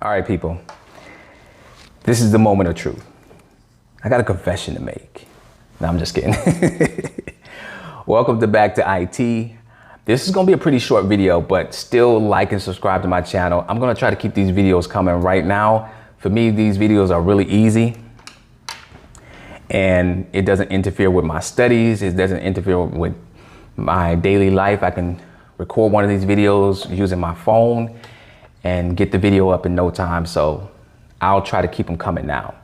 All right, people, this is the moment of truth. I got a confession to make. No, I'm just kidding. Welcome back to IT. This is gonna be a pretty short video, but still like and subscribe to my channel. I'm gonna try to keep these videos coming right now. For me, these videos are really easy and it doesn't interfere with my studies. It doesn't interfere with my daily life. I can record one of these videos using my phone and get the video up in no time. So I'll try to keep them coming now.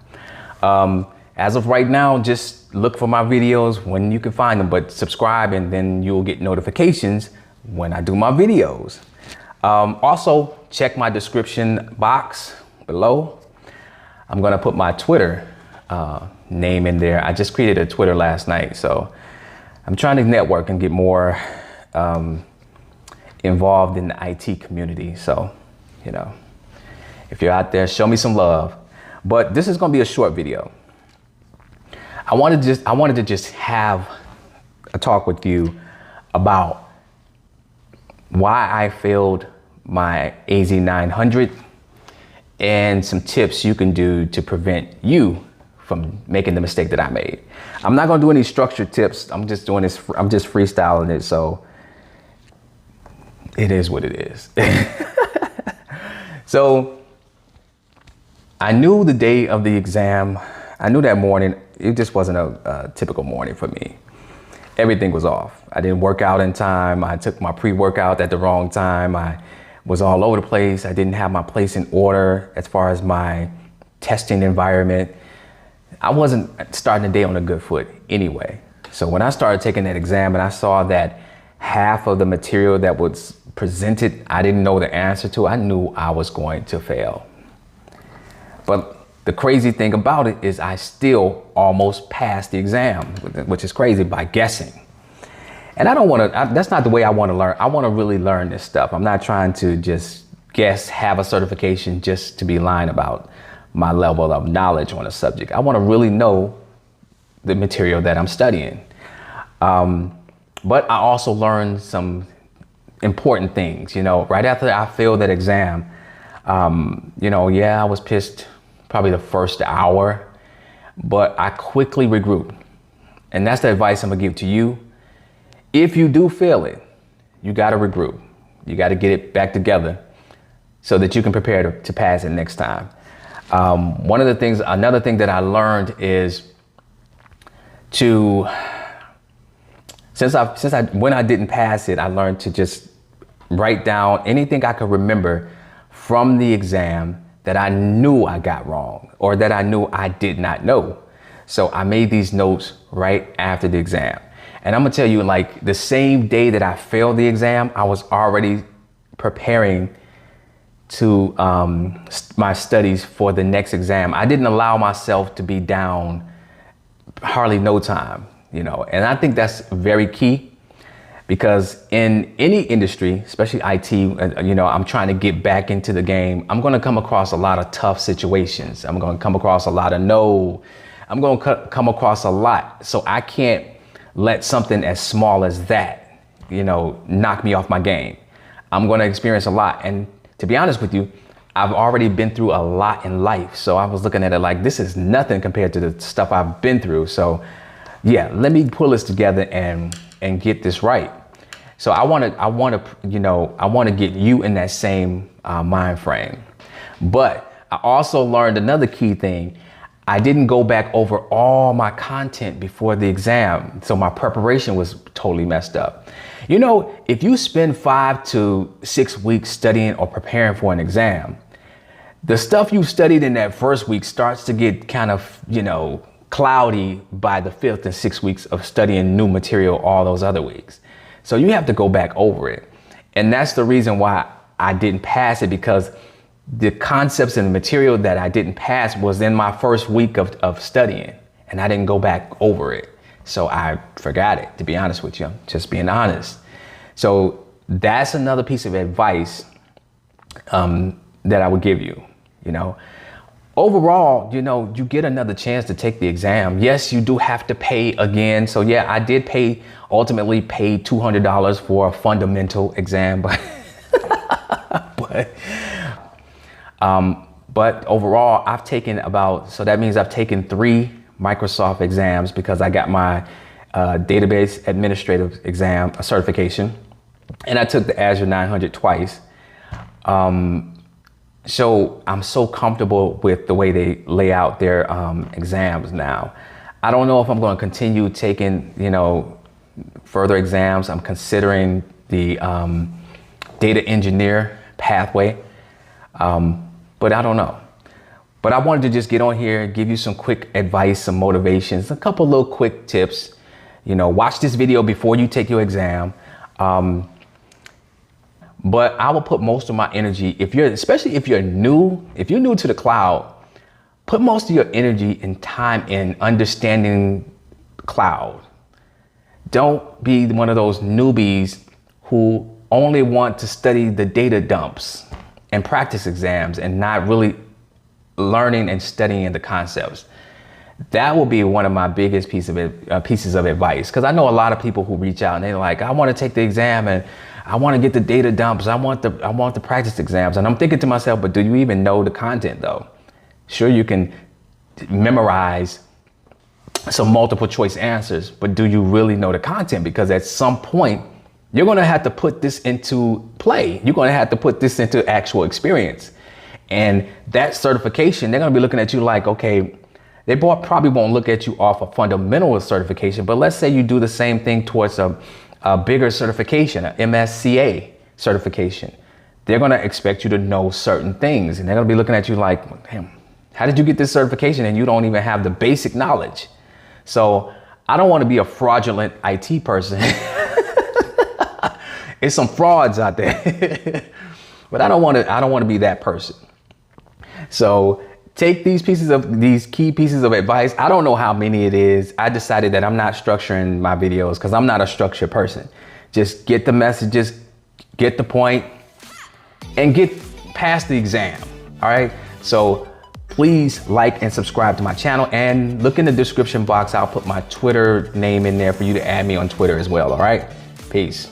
As of right now, just look for my videos when you can find them, but subscribe and then you'll get notifications when I do my videos. Also, check my description box below. I'm gonna put my Twitter name in there. I just created a Twitter last night, so I'm trying to network and get more involved in the IT community. So, you know, if you're out there, show me some love. But this is gonna be a short video. I wanted to just have a talk with you about why I failed my AZ-900 and some tips you can do to prevent you from making the mistake that I made. I'm not gonna do any structured tips. I'm just doing this, I'm just freestyling it, so it is what it is. So I knew the day of the exam, I knew that morning, it just wasn't a typical morning for me. Everything was off. I didn't work out in time. I took my pre-workout at the wrong time. I was all over the place. I didn't have my place in order as far as my testing environment. I wasn't starting the day on a good foot anyway. So when I started taking that exam and I saw that half of the material that was presented, I didn't know the answer to, I knew I was going to fail. But the crazy thing about it is I still almost passed the exam, which is crazy, by guessing. And I don't want to, that's not the way I want to learn. I want to really learn this stuff. I'm not trying to just guess, have a certification just to be lying about my level of knowledge on a subject. I want to really know the material that I'm studying. But I also learned some important things, you know, right after I failed that exam. You know, yeah, I was pissed probably the first hour, but I quickly regrouped. And that's the advice I'm gonna give to you. If you do fail it, you gotta regroup. You gotta get it back together so that you can prepare to pass it next time. Another thing that I learned is when I didn't pass it, I learned to just write down anything I could remember from the exam that I knew I got wrong or that I knew I did not know. So I made these notes right after the exam. And I'm gonna tell you, like, the same day that I failed the exam, I was already preparing to my studies for the next exam. I didn't allow myself to be down hardly no time, you know, and I think that's very key. Because in any industry, especially IT, you know, I'm trying to get back into the game. I'm going to come across a lot of tough situations. I'm going to come across a lot of no. I'm going to come across a lot. So I can't let something as small as that, you know, knock me off my game. I'm going to experience a lot. And to be honest with you, I've already been through a lot in life. So I was looking at it like, this is nothing compared to the stuff I've been through. So yeah, let me pull this together and get this right. So I want to get you in that same mind frame. But I also learned another key thing. I didn't go back over all my content before the exam. So my preparation was totally messed up. You know, if you spend 5 to 6 weeks studying or preparing for an exam, the stuff you studied in that first week starts to get kind of, you know, cloudy by the 5th and 6th weeks of studying new material all those other weeks. So you have to go back over it. And that's the reason why I didn't pass it, because the concepts and the material that I didn't pass was in my first week of studying, and I didn't go back over it. So I forgot it, to be honest with you, just being honest. So that's another piece of advice that I would give you, you know. Overall, you know, you get another chance to take the exam. Yes, you do have to pay again. So yeah, I did ultimately pay $200 for a fundamental exam, but But overall, I've taken so that means I've taken 3 Microsoft exams because I got my database administrative exam certification, and I took the Azure 900 twice. So I'm so comfortable with the way they lay out their exams now. I don't know if I'm going to continue taking, further exams. I'm considering the data engineer pathway, but I don't know. But I wanted to just get on here, give you some quick advice, some motivations, a couple little quick tips. Watch this video before you take your exam. But I will put most of my energy, especially if you're new to the cloud, put most of your energy and time in understanding cloud. Don't be one of those newbies who only want to study the data dumps and practice exams and not really learning and studying the concepts. That will be one of my biggest pieces of advice, because I know a lot of people who reach out and they're like, I want to take the exam and I want to get the data dumps. I want the practice exams. And I'm thinking to myself, but do you even know the content though? Sure, you can memorize some multiple choice answers, but do you really know the content? Because at some point, you're going to have to put this into play. You're going to have to put this into actual experience. And that certification, they're going to be looking at you like, okay, they probably won't look at you off a fundamental certification, but let's say you do the same thing towards a bigger certification, an MSCA certification. They're going to expect you to know certain things, and they're going to be looking at you like, damn, how did you get this certification and you don't even have the basic knowledge? So I don't want to be a fraudulent IT person. There's some frauds out there, but I don't want to be that person. So take these key pieces of advice. I don't know how many it is. I decided that I'm not structuring my videos because I'm not a structured person. Just get the messages, get the point, and get past the exam. All right. So please like and subscribe to my channel, and look in the description box. I'll put my Twitter name in there for you to add me on Twitter as well. All right. Peace.